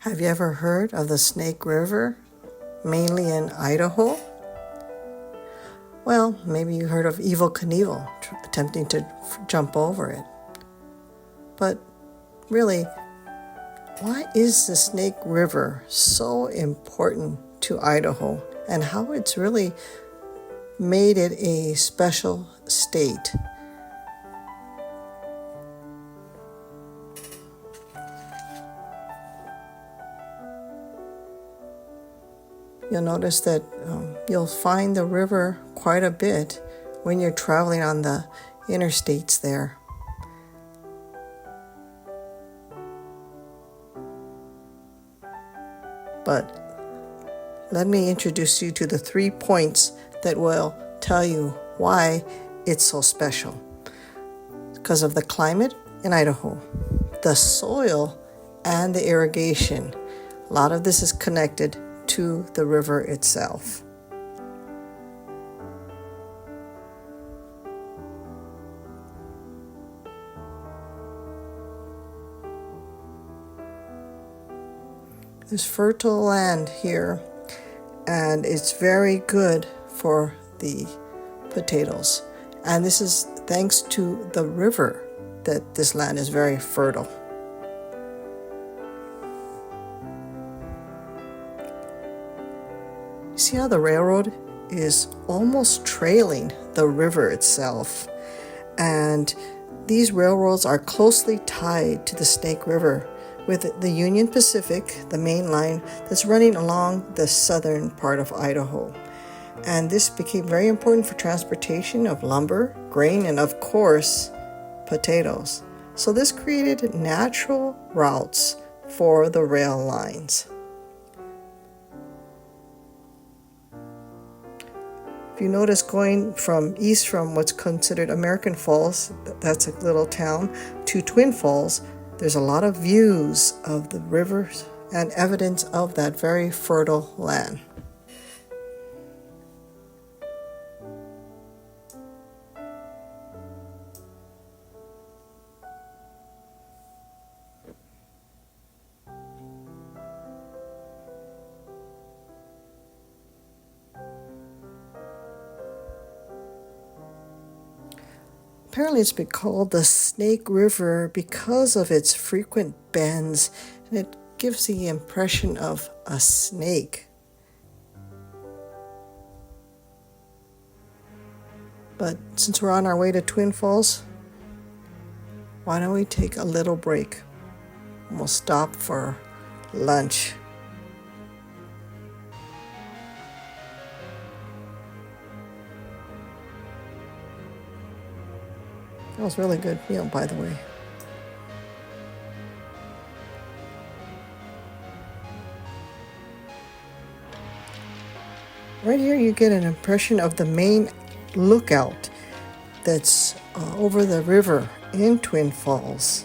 Have you ever heard of the Snake River, mainly in Idaho? Well, maybe you heard of Evel Knievel attempting to jump over it. But really, why is the Snake River so important to Idaho, and how it's really made it a special state? You'll notice that you'll find the river quite a bit when you're traveling on the interstates there. But let me introduce you to the 3 points that will tell you why it's so special. Because of the climate in Idaho, the soil, and the irrigation. A lot of this is connected to the river itself. There's fertile land here, and it's very good for the potatoes. And this is thanks to the river that this land is very fertile. See how the railroad is almost trailing the river itself. And these railroads are closely tied to the Snake River with the Union Pacific, the main line that's running along the southern part of Idaho. And this became very important for transportation of lumber, grain, and of course, potatoes. So this created natural routes for the rail lines. If you notice, going from east from what's considered American Falls, that's a little town, to Twin Falls, there's a lot of views of the rivers and evidence of that very fertile land. Apparently it's been called the Snake River because of its frequent bends, and it gives the impression of a snake. But since we're on our way to Twin Falls, why don't we take a little break? And we'll stop for lunch. That was a really good meal, by the way. Right here you get an impression of the main lookout that's over the river in Twin Falls.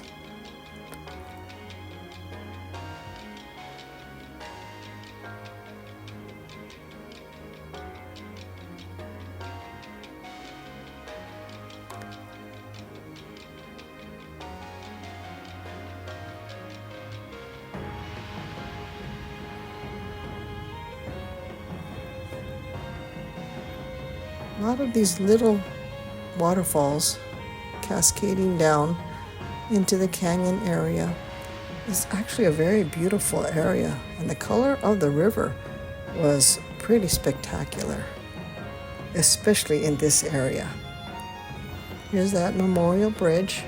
A lot of these little waterfalls cascading down into the canyon area is actually a very beautiful area, and the color of the river was pretty spectacular, especially in this area. Here's that memorial bridge.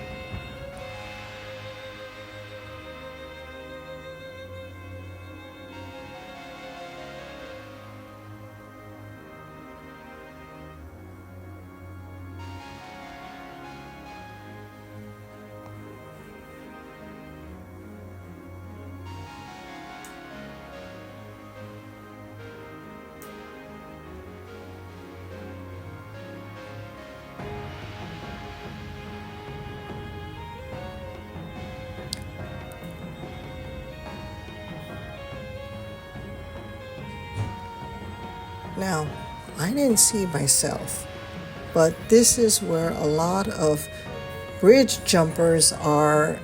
Now, I didn't see myself, but this is where a lot of bridge jumpers are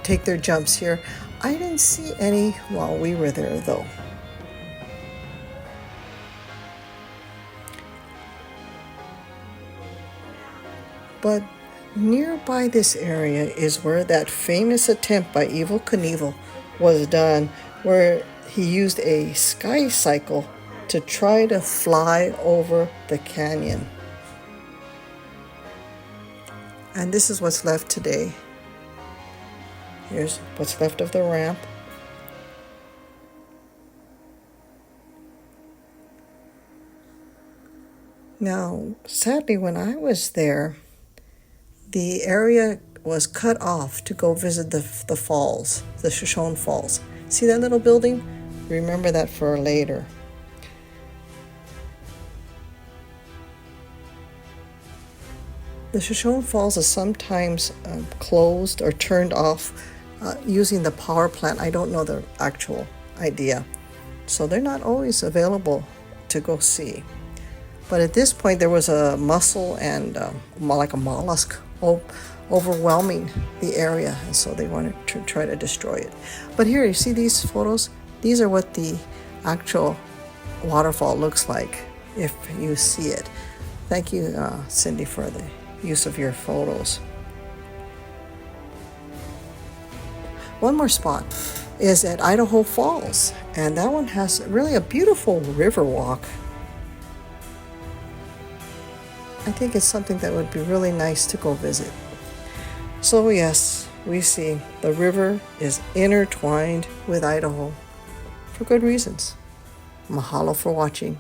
take their jumps here. I didn't see any while we were there, though. But nearby this area is where that famous attempt by Evel Knievel was done, where he used a sky cycle to try to fly over the canyon. And this is what's left today. Here's what's left of the ramp. Now, sadly, when I was there, the area was cut off to go visit the falls, the Shoshone Falls. See that little building? Remember that for later. The Shoshone Falls is sometimes closed or turned off using the power plant. I don't know the actual idea. So they're not always available to go see. But at this point, there was a mussel and like a mollusk overwhelming the area, and so they wanted to try to destroy it. But here, you see these photos? These are what the actual waterfall looks like if you see it. Thank you, Cindy, for the use of your photos. One more spot is at Idaho Falls, and that one has really a beautiful river walk. I think it's something that would be really nice to go visit. So yes, we see the river is intertwined with Idaho for good reasons. Mahalo for watching.